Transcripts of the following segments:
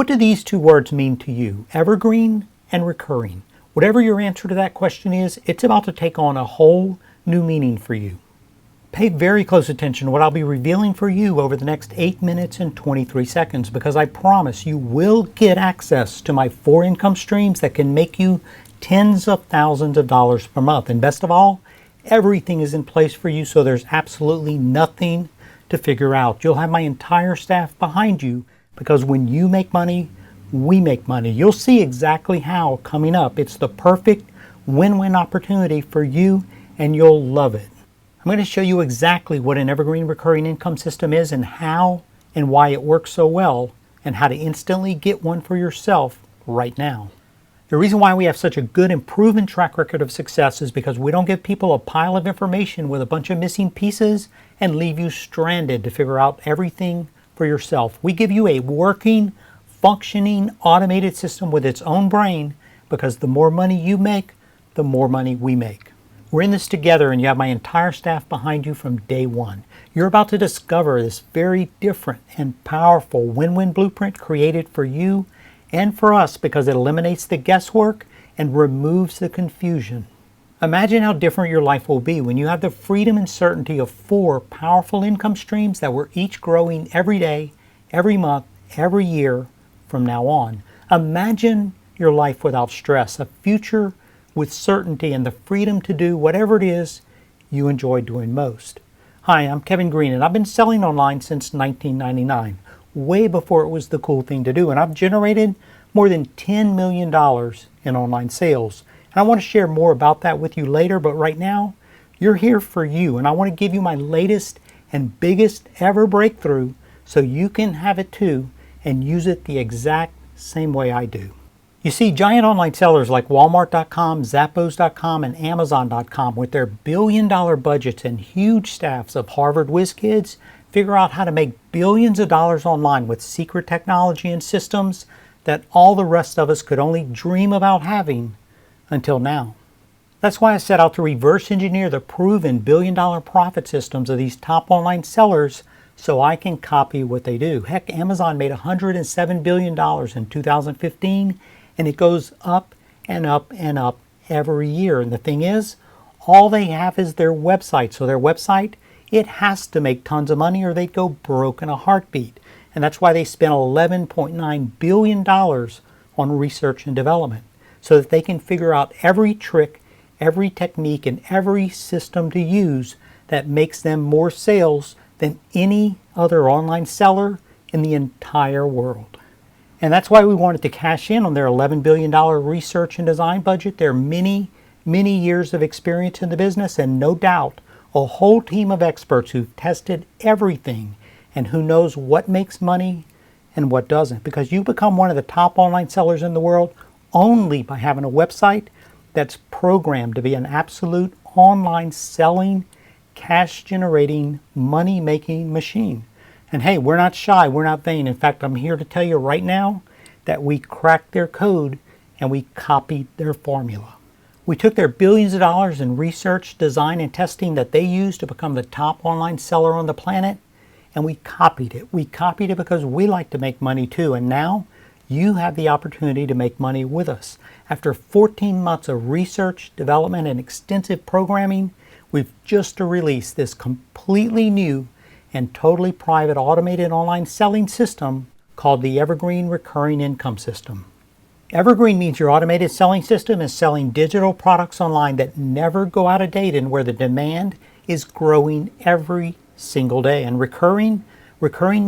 What do these two words mean to you? Evergreen and recurring. Whatever your answer to that question is, it's about to take on a whole new meaning for you. Pay very close attention to what I'll be revealing for you over the next 8 minutes and 23 seconds, because I promise you will get access to my 4 income streams that can make you tens of thousands of dollars per month. And best of all, everything is in place for you, so there's absolutely nothing to figure out. You'll have my entire staff behind you, because when you make money, we make money. You'll see exactly how coming up. It's the perfect win-win opportunity for you, and you'll love it. I'm going to show you exactly what an evergreen recurring income system is and how and why it works so well, and how to instantly get one for yourself right now. The reason why we have such a good and proven track record of success is because we don't give people a pile of information with a bunch of missing pieces and leave you stranded to figure out everything for yourself. We give you a working, functioning, automated system with its own brain, because the more money you make, the more money we make. We're in this together, and you have my entire staff behind you from day one. You're about to discover this very different and powerful win-win blueprint created for you and for us, because it eliminates the guesswork and removes the confusion. Imagine how different your life will be when you have the freedom and certainty of 4 powerful income streams that we're each growing every day, every month, every year from now on. Imagine your life without stress, a future with certainty and the freedom to do whatever it is you enjoy doing most. Hi, I'm Kevin Green, and I've been selling online since 1999, way before it was the cool thing to do, and I've generated more than $10 million in online sales. And I want to share more about that with you later, but right now, you're here for you, and I want to give you my latest and biggest ever breakthrough so you can have it too and use it the exact same way I do. You see, giant online sellers like Walmart.com, Zappos.com, and Amazon.com, with their billion-dollar budgets and huge staffs of Harvard whiz kids, figure out how to make billions of dollars online with secret technology and systems that all the rest of us could only dream about having until now. That's why I set out to reverse engineer the proven billion-dollar profit systems of these top online sellers so I can copy what they do. Heck, Amazon made $107 billion in 2015, and it goes up and up and up every year. And the thing is, all they have is their website. So their website, it has to make tons of money or they'd go broke in a heartbeat. And that's why they spent $11.9 billion on research and development, so that they can figure out every trick, every technique, and every system to use that makes them more sales than any other online seller in the entire world. And that's why we wanted to cash in on their $11 billion research and design budget, their many years of experience in the business, and no doubt a whole team of experts who've tested everything and who knows what makes money and what doesn't. Because you become one of the top online sellers in the world only by having a website that's programmed to be an absolute online selling, cash generating, money making machine. And hey, we're not shy, we're not vain. In fact, I'm here to tell you right now that we cracked their code and we copied their formula. We took their billions of dollars in research, design, and testing that they used to become the top online seller on the planet, and we copied it. We copied it because we like to make money too, and now you have the opportunity to make money with us. After 14 months of research, development, and extensive programming, we've just released this completely new and totally private automated online selling system called the Evergreen Recurring Income System. Evergreen means your automated selling system is selling digital products online that never go out of date and where the demand is growing every single day. And recurring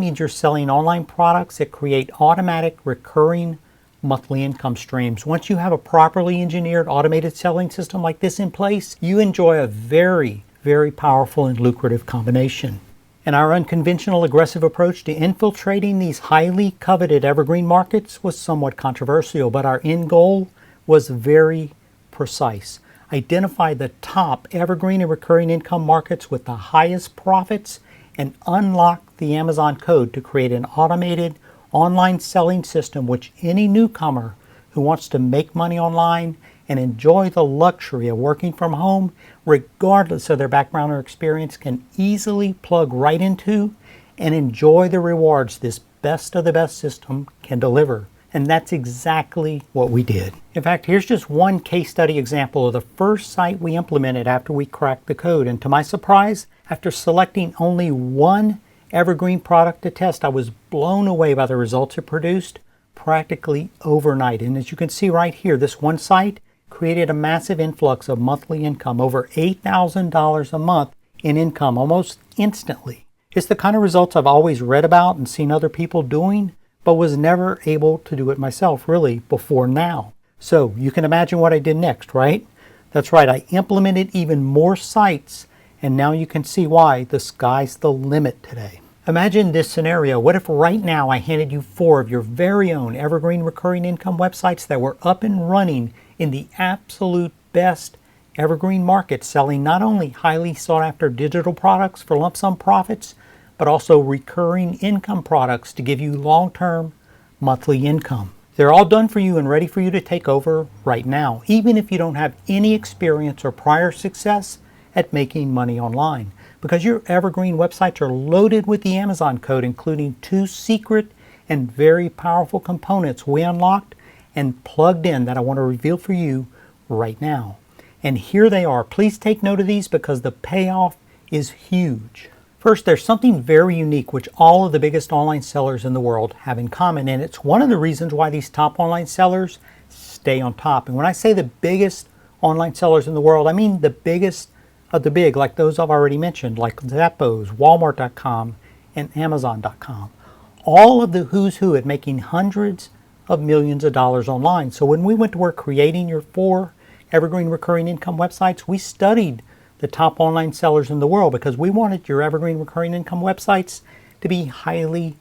means you're selling online products that create automatic recurring monthly income streams. Once you have a properly engineered automated selling system like this in place, you enjoy a very, very powerful and lucrative combination. And our unconventional, aggressive approach to infiltrating these highly coveted evergreen markets was somewhat controversial, but our end goal was very precise. Identify the top evergreen and recurring income markets with the highest profits and unlock the Amazon code to create an automated online selling system which any newcomer who wants to make money online and enjoy the luxury of working from home, regardless of their background or experience, can easily plug right into and enjoy the rewards this best of the best system can deliver. And that's exactly what we did. In fact, here's just one case study example of the first site we implemented after we cracked the code. And to my surprise, after selecting only one evergreen product to test, I was blown away by the results it produced practically overnight. And as you can see right here, this one site created a massive influx of monthly income, over $8,000 a month in income almost instantly. It's the kind of results I've always read about and seen other people doing, but was never able to do it myself really before now. So you can imagine what I did next, right? That's right, I implemented even more sites, and now you can see why the sky's the limit today. Imagine this scenario. What if right now I handed you 4 of your very own evergreen recurring income websites that were up and running in the absolute best evergreen market, selling not only highly sought after digital products for lump sum profits, but also recurring income products to give you long-term monthly income. They're all done for you and ready for you to take over right now, even if you don't have any experience or prior success at making money online. Because your evergreen websites are loaded with the Amazon code, including 2 secret and very powerful components we unlocked and plugged in that I want to reveal for you right now. And here they are. Please take note of these because the payoff is huge. First, there's something very unique which all of the biggest online sellers in the world have in common, and it's one of the reasons why these top online sellers stay on top. And when I say the biggest online sellers in the world, I mean the biggest of the big, like those I've already mentioned, like Zappos, Walmart.com, and Amazon.com. All of the who's who at making hundreds of millions of dollars online. So when we went to work creating your 4 evergreen recurring income websites, we studied the top online sellers in the world because we wanted your evergreen recurring income websites to be highly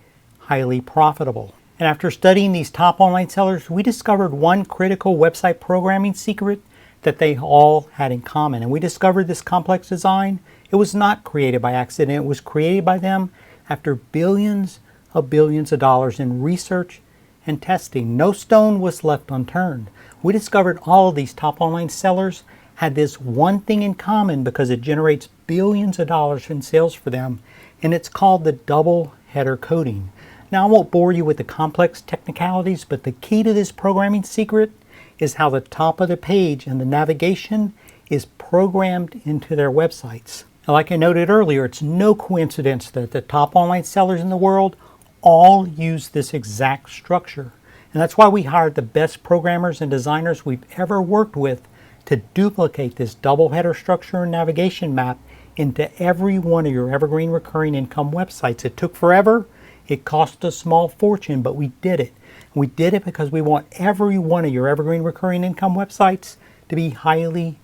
profitable. And after studying these top online sellers, we discovered one critical website programming secret that they all had in common. And we discovered this complex design. It was not created by accident. It was created by them after billions of dollars in research and testing. No stone was left unturned. We discovered all of these top online sellers had this one thing in common because it generates billions of dollars in sales for them, and it's called the double header coding. Now, I won't bore you with the complex technicalities, but the key to this programming secret is how the top of the page and the navigation is programmed into their websites. Now, like I noted earlier, it's no coincidence that the top online sellers in the world all use this exact structure. And that's why we hired the best programmers and designers we've ever worked with to duplicate this double header structure and navigation map into every one of your evergreen recurring income websites. It took forever. It cost a small fortune, but we did it. We did it because we want every one of your evergreen recurring income websites to be highly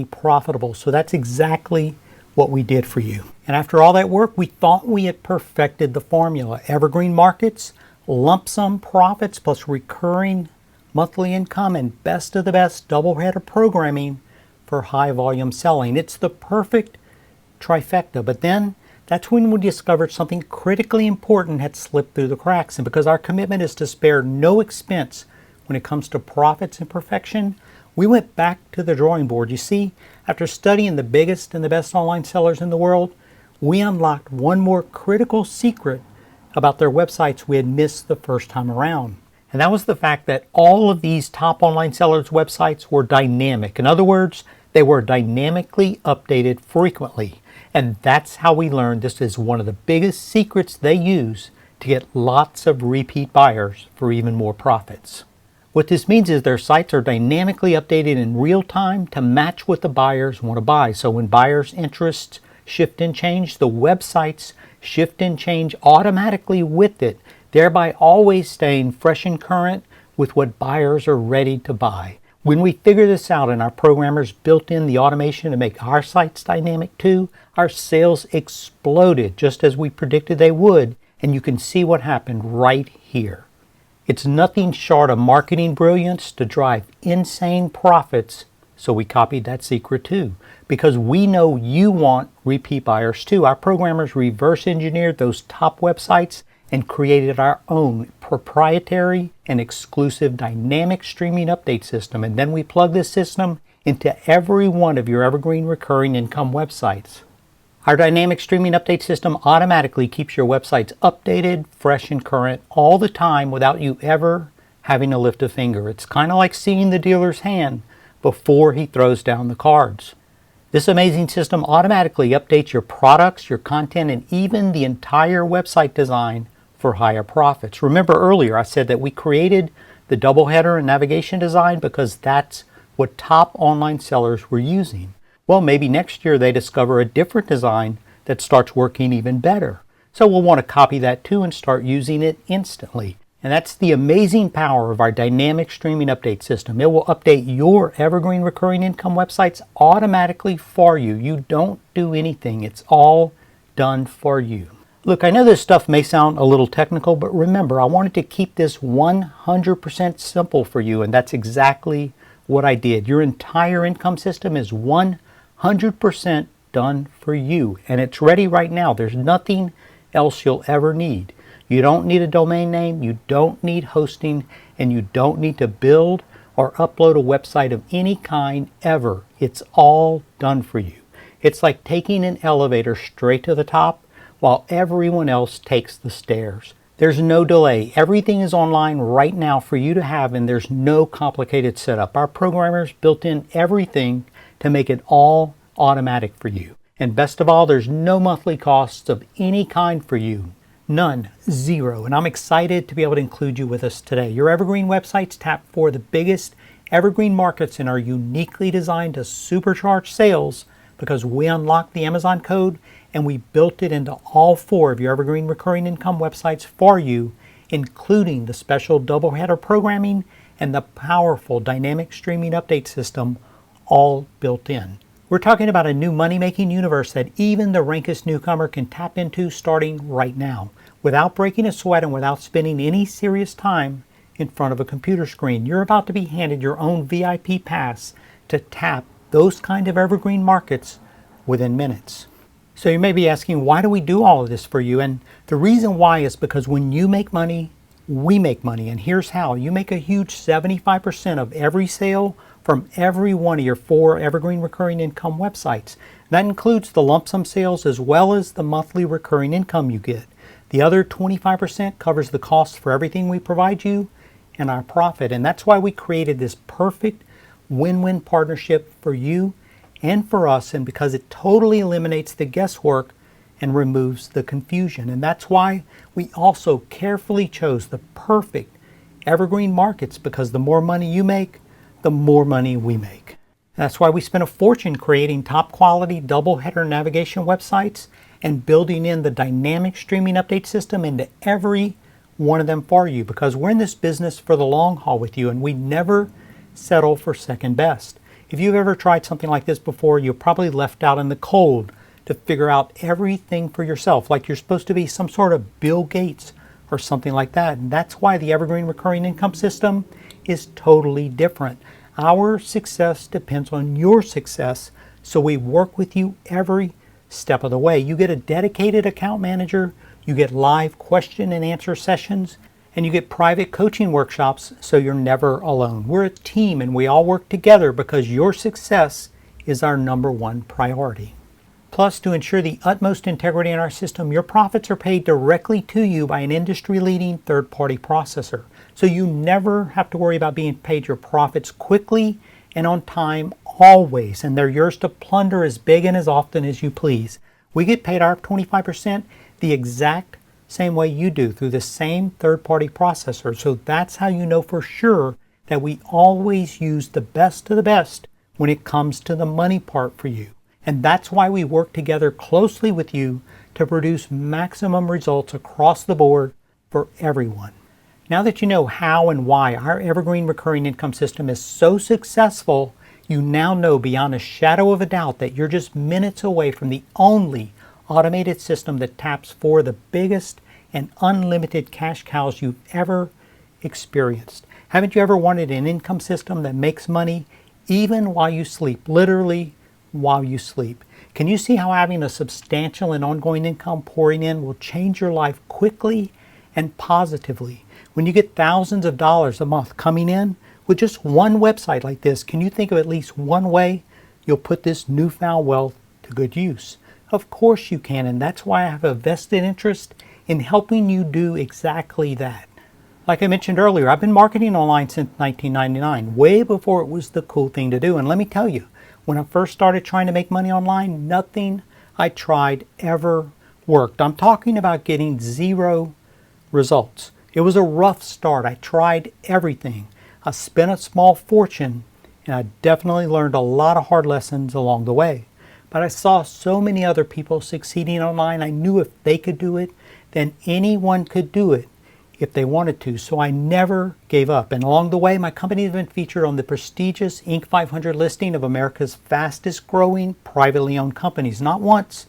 profitable. So that's exactly what we did for you. And after all that work, we thought we had perfected the formula. Evergreen markets, lump sum profits plus recurring monthly income, and best of the best double header programming for high volume selling. It's the perfect trifecta. But then that's when we discovered something critically important had slipped through the cracks. And because our commitment is to spare no expense when it comes to profits and perfection, we went back to the drawing board. You see, after studying the biggest and the best online sellers in the world, we unlocked one more critical secret about their websites we had missed the first time around. And that was the fact that all of these top online sellers' websites were dynamic. In other words, they were dynamically updated frequently. And that's how we learned this is one of the biggest secrets they use to get lots of repeat buyers for even more profits. What this means is their sites are dynamically updated in real time to match what the buyers want to buy. So when buyers' interests shift and change, the websites shift and change automatically with it, thereby always staying fresh and current with what buyers are ready to buy. When we figured this out and our programmers built in the automation to make our sites dynamic too, our sales exploded just as we predicted they would, and you can see what happened right here. It's nothing short of marketing brilliance to drive insane profits, so we copied that secret too. Because we know you want repeat buyers too. Our programmers reverse engineered those top websites and created our own proprietary and exclusive dynamic streaming update system. And then we plug this system into every one of your evergreen recurring income websites. Our dynamic streaming update system automatically keeps your websites updated, fresh, and current all the time without you ever having to lift a finger. It's kind of like seeing the dealer's hand before he throws down the cards. This amazing system automatically updates your products, your content, and even the entire website design for higher profits. Remember earlier I said that we created the double header and navigation design because that's what top online sellers were using. Well, maybe next year they discover a different design that starts working even better. So we'll want to copy that too and start using it instantly. And that's the amazing power of our dynamic streaming update system. It will update your evergreen recurring income websites automatically for you. You don't do anything. It's all done for you. Look, I know this stuff may sound a little technical, but remember, I wanted to keep this 100% simple for you, and that's exactly what I did. Your entire income system is 100% done for you, and it's ready right now. There's nothing else you'll ever need. You don't need a domain name, you don't need hosting, and you don't need to build or upload a website of any kind ever. It's all done for you. It's like taking an elevator straight to the top while everyone else takes the stairs. There's no delay. Everything is online right now for you to have, and there's no complicated setup. Our programmers built in everything to make it all automatic for you. And best of all, there's no monthly costs of any kind for you. None. Zero. And I'm excited to be able to include you with us today. Your evergreen websites tap for the biggest evergreen markets and are uniquely designed to supercharge sales because we unlocked the Amazon code and we built it into all 4 of your evergreen recurring income websites for you, including the special double header programming and the powerful dynamic streaming update system, all built in. We're talking about a new money-making universe that even the rankest newcomer can tap into starting right now, without breaking a sweat and without spending any serious time in front of a computer screen. You're about to be handed your own VIP pass to tap those kind of evergreen markets within minutes. So you may be asking, why do we do all of this for you? And the reason why is because when you make money, we make money. And here's how. You make a huge 75% of every sale from every one of your 4 evergreen recurring income websites. That includes the lump sum sales as well as the monthly recurring income you get. The other 25% covers the cost for everything we provide you and our profit. And that's why we created this perfect win-win partnership for you and for us, and because it totally eliminates the guesswork and removes the confusion. And that's why we also carefully chose the perfect evergreen markets, because the more money you make, the more money we make. That's why we spent a fortune creating top quality double header navigation websites and building in the dynamic streaming update system into every one of them for you, because we're in this business for the long haul with you and we never settle for second best. If you've ever tried something like this before, you're probably left out in the cold to figure out everything for yourself, like you're supposed to be some sort of Bill Gates or something like that. And that's why the evergreen recurring income system is totally different. Our success depends on your success, so we work with you every step of the way. You get a dedicated account manager, you get live question and answer sessions, and you get private coaching workshops, so you're never alone. We're a team and we all work together because your success is our #1 priority. Plus, to ensure the utmost integrity in our system, your profits are paid directly to you by an industry-leading third-party processor. So you never have to worry about being paid your profits quickly and on time always, and they're yours to plunder as big and as often as you please. We get paid our 25% the exact same way you do, through the same third-party processor. So that's how you know for sure that we always use the best of the best when it comes to the money part for you. And that's why we work together closely with you to produce maximum results across the board for everyone. Now that you know how and why our evergreen recurring income system is so successful, you now know beyond a shadow of a doubt that you're just minutes away from the only automated system that taps for the biggest and unlimited cash cows you've ever experienced. Haven't you ever wanted an income system that makes money even while you sleep, literally while you sleep? Can you see how having a substantial and ongoing income pouring in will change your life quickly and positively? When you get thousands of dollars a month coming in with just one website like this, can you think of at least one way you'll put this newfound wealth to good use? Of course you can, and that's why I have a vested interest in helping you do exactly that. Like I mentioned earlier, I've been marketing online since 1999, way before it was the cool thing to do. And let me tell you, when I first started trying to make money online, nothing I tried ever worked. I'm talking about getting zero results. It was a rough start. I tried everything. I spent a small fortune, and I definitely learned a lot of hard lessons along the way. But I saw so many other people succeeding online. I knew if they could do it, then anyone could do it if they wanted to. So I never gave up. And along the way, my company has been featured on the prestigious Inc. 500 listing of America's fastest growing privately owned companies. Not once,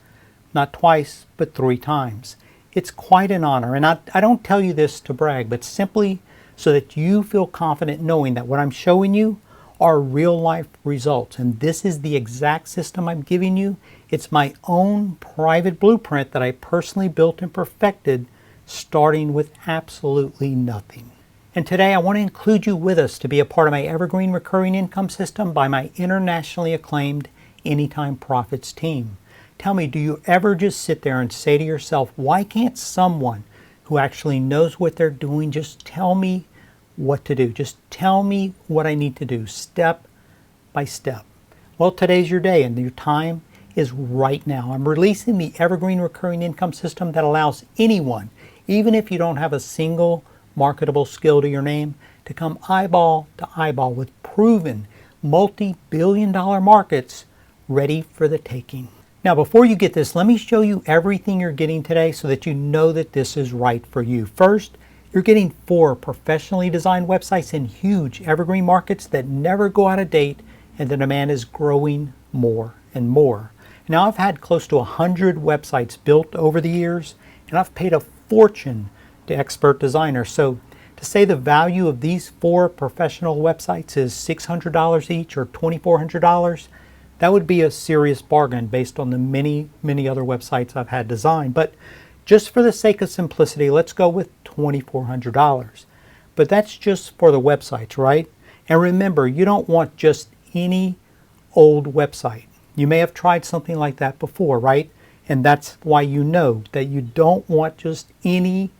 not twice, but 3 times. It's quite an honor. And I don't tell you this to brag, but simply so that you feel confident knowing that what I'm showing you are real life results. And this is the exact system I'm giving you. It's my own private blueprint that I personally built and perfected, starting with absolutely nothing. And today I want to include you with us to be a part of my evergreen recurring income system by my internationally acclaimed Anytime Profits team. Tell me, do you ever just sit there and say to yourself, why can't someone who actually knows what they're doing just tell me what to do? Just tell me what I need to do step by step. Well, today's your day and your time is right now. I'm releasing the evergreen recurring income system that allows anyone, even if you don't have a single marketable skill to your name, to come eyeball to eyeball with proven multi-billion-dollar markets ready for the taking. Now, before you get this, let me show you everything you're getting today so that you know that this is right for you. First, you're getting 4 professionally designed websites in huge evergreen markets that never go out of date, and the demand is growing more and more. Now, I've had close to 100 websites built over the years, and I've paid a fortune to expert designers. So to say the value of these 4 professional websites is $600 each or $2,400, that would be a serious bargain based on the many, many other websites I've had designed. But just for the sake of simplicity, let's go with $2,400. But that's just for the websites, right? And remember, you don't want just any old website. You may have tried something like that before, right? And that's why you know that you don't want just any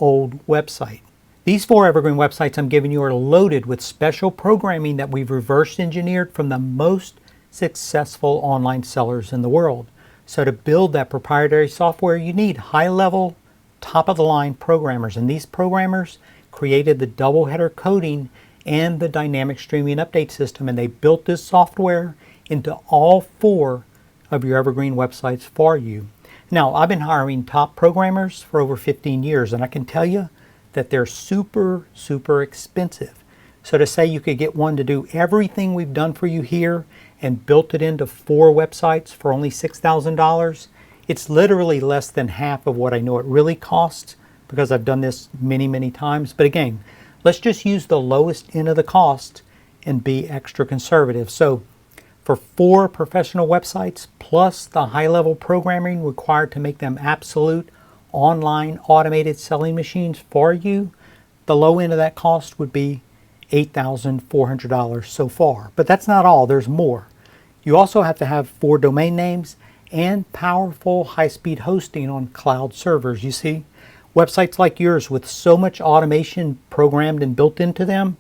old website. These 4 evergreen websites I'm giving you are loaded with special programming that we've reverse engineered from the most successful online sellers in the world. So to build that proprietary software, you need high-level, top-of-the-line programmers. And these programmers created the double header coding and the dynamic streaming update system. And they built this software into all 4 of your evergreen websites for you. Now, I've been hiring top programmers for over 15 years, and I can tell you that they're super, super expensive. So to say you could get one to do everything we've done for you here and built it into 4 websites for only $6,000, it's literally less than half of what I know it really costs, because I've done this many, many times. But again, let's just use the lowest end of the cost and be extra conservative. So for 4 professional websites plus the high-level programming required to make them absolute online automated selling machines for you, the low end of that cost would be $8,400 so far. But that's not all. There's more. You also have to have 4 domain names and powerful high-speed hosting on cloud servers. You see, websites like yours with so much automation programmed and built into them,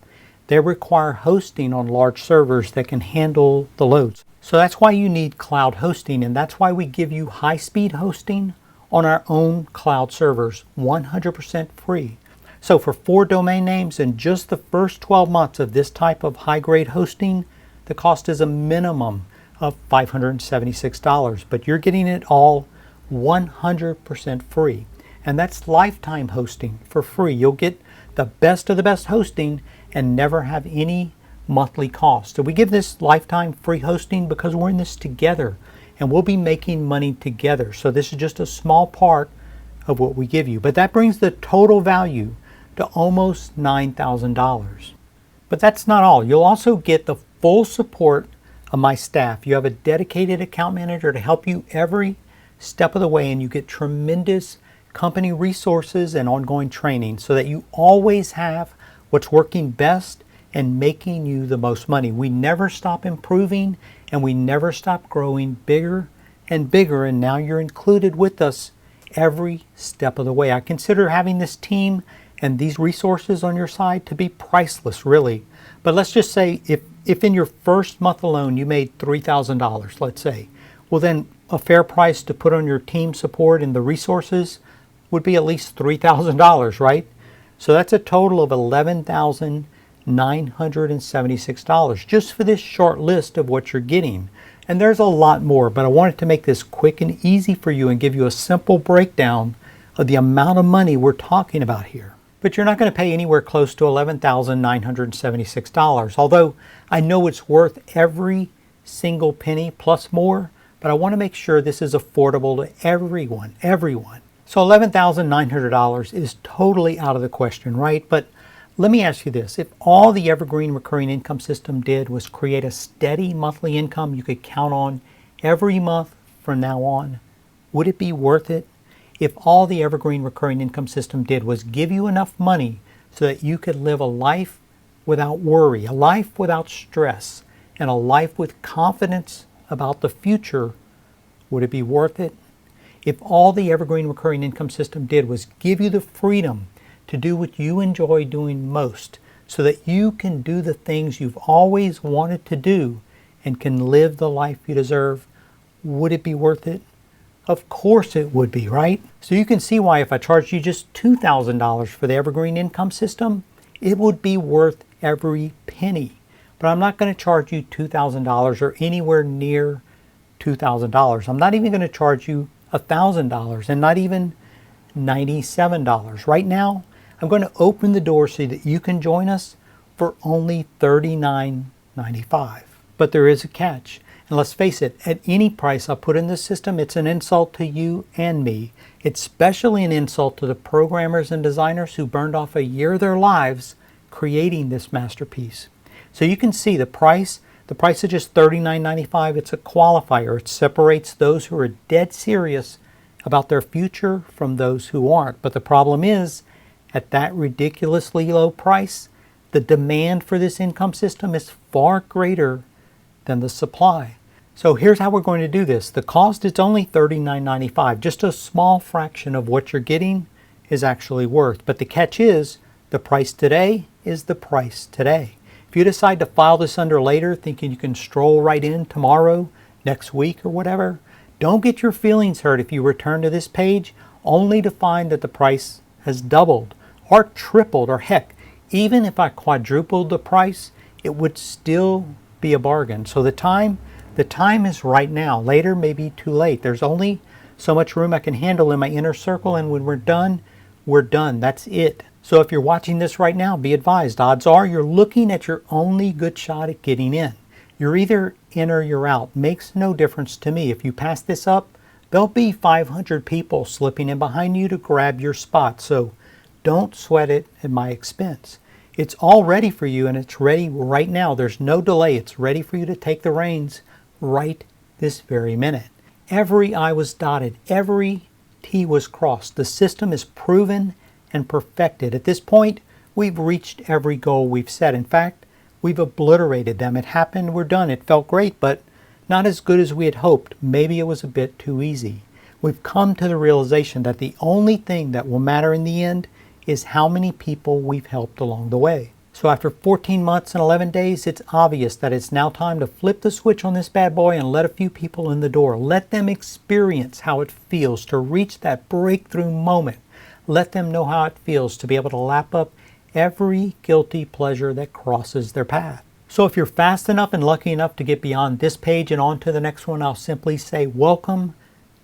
they require hosting on large servers that can handle the loads. So that's why you need cloud hosting, and that's why we give you high-speed hosting on our own cloud servers, 100% free. So for 4 domain names and just the first 12 months of this type of high-grade hosting, the cost is a minimum of $576, but you're getting it all 100% free. And that's lifetime hosting for free. You'll get the best of the best hosting and never have any monthly cost. So we give this lifetime free hosting because we're in this together and we'll be making money together. So this is just a small part of what we give you. But that brings the total value to almost $9,000. But that's not all. You'll also get the full support of my staff. You have a dedicated account manager to help you every step of the way, and you get tremendous company resources and ongoing training so that you always have what's working best and making you the most money. We never stop improving and we never stop growing bigger and bigger, and now you're included with us every step of the way. I consider having this team and these resources on your side to be priceless, really. But let's just say if in your first month alone you made $3,000, let's say, well then a fair price to put on your team support and the resources would be at least $3,000, right? So that's a total of $11,976 just for this short list of what you're getting. And there's a lot more, but I wanted to make this quick and easy for you and give you a simple breakdown of the amount of money we're talking about here. But you're not going to pay anywhere close to $11,976, although I know it's worth every single penny plus more, but I want to make sure this is affordable to everyone. So $11,900 is totally out of the question, right? But let me ask you this. If all the Evergreen Recurring Income System did was create a steady monthly income you could count on every month from now on, would it be worth it? If all the Evergreen Recurring Income System did was give you enough money so that you could live a life without worry, a life without stress, and a life with confidence about the future, would it be worth it? If all the Evergreen Recurring Income System did was give you the freedom to do what you enjoy doing most so that you can do the things you've always wanted to do and can live the life you deserve, would it be worth it? Of course it would be, right? So you can see why if I charged you just $2,000 for the Evergreen Income System, it would be worth every penny. But I'm not going to charge you $2,000 or anywhere near $2,000. I'm not even going to charge you $1,000 and not even $97. Right now, I'm going to open the door so that you can join us for only $39.95. But there is a catch. And let's face it, at any price I put in this system, it's an insult to you and me. It's especially an insult to the programmers and designers who burned off a year of their lives creating this masterpiece. So you can see the price is just $39.95. It's a qualifier. It separates those who are dead serious about their future from those who aren't. But the problem is, at that ridiculously low price, the demand for this income system is far greater than the supply. So here's how we're going to do this. The cost is only $39.95. Just a small fraction of what you're getting is actually worth. But the catch is, the price today is the price today. If you decide to file this under later, thinking you can stroll right in tomorrow, next week, or whatever, don't get your feelings hurt if you return to this page only to find that the price has doubled or tripled, or heck, even if I quadrupled the price, it would still be a bargain. So the time is right now. Later may be too late. There's only so much room I can handle in my inner circle, and when we're done, we're done. That's it. So if you're watching this right now, be advised, odds are you're looking at your only good shot at getting in. You're either in or you're out. Makes no difference to me. If you pass this up, there'll be 500 people slipping in behind you to grab your spot. So don't sweat it at my expense. It's all ready for you, and it's ready right now. There's no delay. It's ready for you to take the reins right this very minute. Every I was dotted. Every T was crossed. The system is proven and perfected. At this point, we've reached every goal we've set. In fact, we've obliterated them. It happened. We're done. It felt great, but not as good as we had hoped. Maybe it was a bit too easy. We've come to the realization that the only thing that will matter in the end is how many people we've helped along the way. So after 14 months and 11 days, it's obvious that it's now time to flip the switch on this bad boy and let a few people in the door. Let them experience how it feels to reach that breakthrough moment. Let them know how it feels to be able to lap up every guilty pleasure that crosses their path. So if you're fast enough and lucky enough to get beyond this page and on to the next one, I'll simply say welcome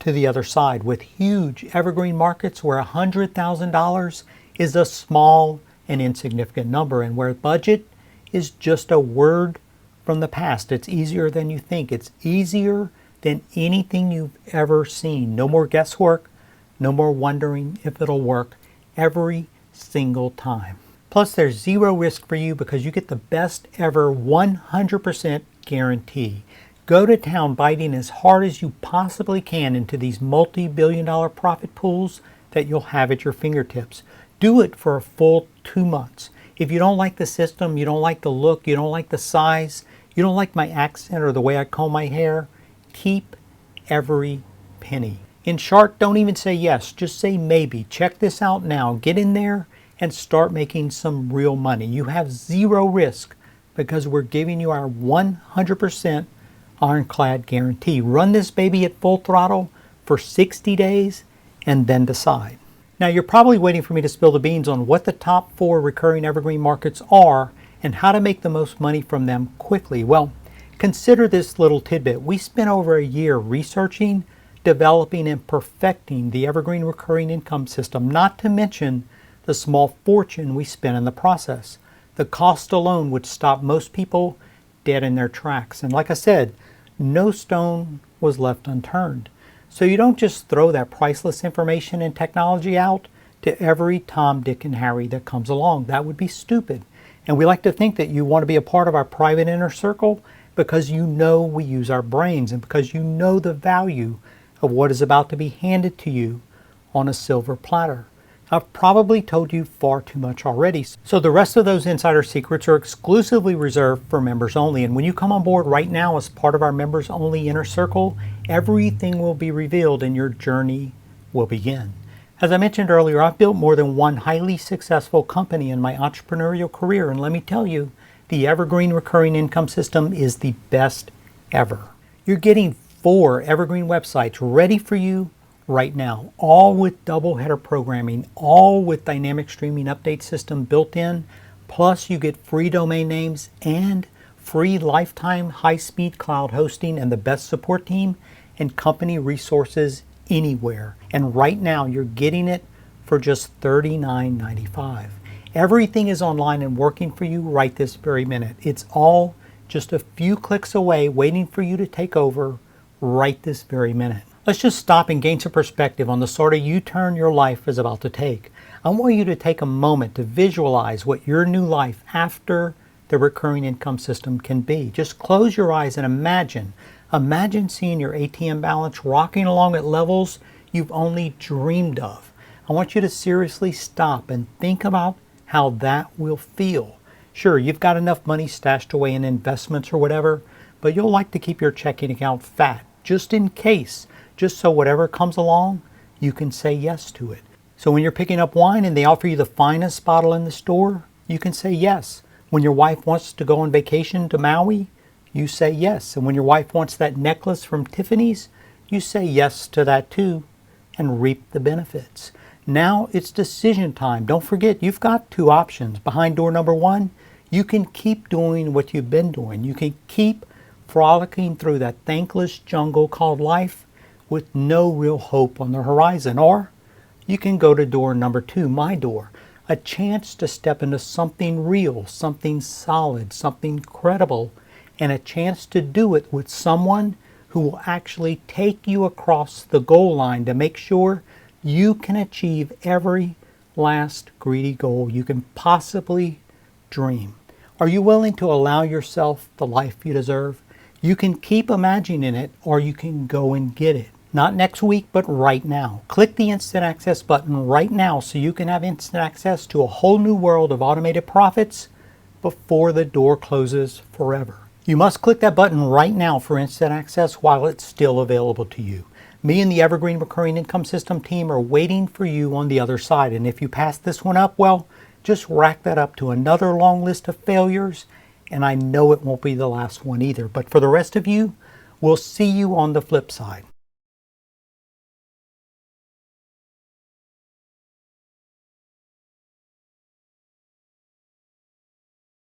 to the other side with huge evergreen markets where $100,000 is a small and insignificant number, and where budget is just a word from the past. It's easier than you think. It's easier than anything you've ever seen. No more guesswork, no more wondering if it'll work every single time. Plus, there's zero risk for you because you get the best ever 100% guarantee. Go to town biting as hard as you possibly can into these multi-billion-dollar profit pools that you'll have at your fingertips. Do it for a full 2 months. If you don't like the system, you don't like the look, you don't like the size, you don't like my accent or the way I comb my hair, keep every penny. In short, don't even say yes, just say maybe. Check this out now. Get in there and start making some real money. You have zero risk because we're giving you our 100% ironclad guarantee. Run this baby at full throttle for 60 days and then decide. Now you're probably waiting for me to spill the beans on what the top 4 recurring evergreen markets are and how to make the most money from them quickly. Well, consider this little tidbit. We spent over a year researching, developing, and perfecting the evergreen recurring income system, not to mention the small fortune we spent in the process. The cost alone would stop most people dead in their tracks. And like I said, no stone was left unturned. So you don't just throw that priceless information and technology out to every Tom, Dick, and Harry that comes along. That would be stupid. And we like to think that you want to be a part of our private inner circle because you know we use our brains and because you know the value of what is about to be handed to you on a silver platter. I've probably told you far too much already. So the rest of those insider secrets are exclusively reserved for members only. And when you come on board right now as part of our members only inner circle, everything will be revealed and your journey will begin. As I mentioned earlier, I've built more than one highly successful company in my entrepreneurial career. And let me tell you, the Evergreen Recurring Income System is the best ever. You're getting 4 evergreen websites ready for you right now, all with double header programming, all with dynamic streaming update system built in, plus you get free domain names and free lifetime high-speed cloud hosting and the best support team and company resources anywhere. And right now you're getting it for just $39.95. Everything is online and working for you right this very minute. It's all just a few clicks away waiting for you to take over right this very minute. Let's just stop and gain some perspective on the sort of U-turn your life is about to take. I want you to take a moment to visualize what your new life after the recurring income system can be. Just close your eyes and imagine. Imagine seeing your ATM balance rocking along at levels you've only dreamed of. I want you to seriously stop and think about how that will feel. Sure, you've got enough money stashed away in investments or whatever, but you'll like to keep your checking account fat, just in case. Just so whatever comes along, you can say yes to it. So when you're picking up wine and they offer you the finest bottle in the store, you can say yes. When your wife wants to go on vacation to Maui, you say yes. And when your wife wants that necklace from Tiffany's, you say yes to that too and reap the benefits. Now it's decision time. Don't forget, you've got 2 options. Behind door number 1, you can keep doing what you've been doing. You can keep frolicking through that thankless jungle called life with no real hope on the horizon. Or you can go to door number 2, my door, a chance to step into something real, something solid, something credible, and a chance to do it with someone who will actually take you across the goal line to make sure you can achieve every last greedy goal you can possibly dream. Are you willing to allow yourself the life you deserve? You can keep imagining it, or you can go and get it. Not next week, but right now. Click the Instant Access button right now so you can have instant access to a whole new world of automated profits before the door closes forever. You must click that button right now for instant access while it's still available to you. Me and the Evergreen Recurring Income System team are waiting for you on the other side. And if you pass this one up, well, just rack that up to another long list of failures. And I know it won't be the last one either. But for the rest of you, we'll see you on the flip side.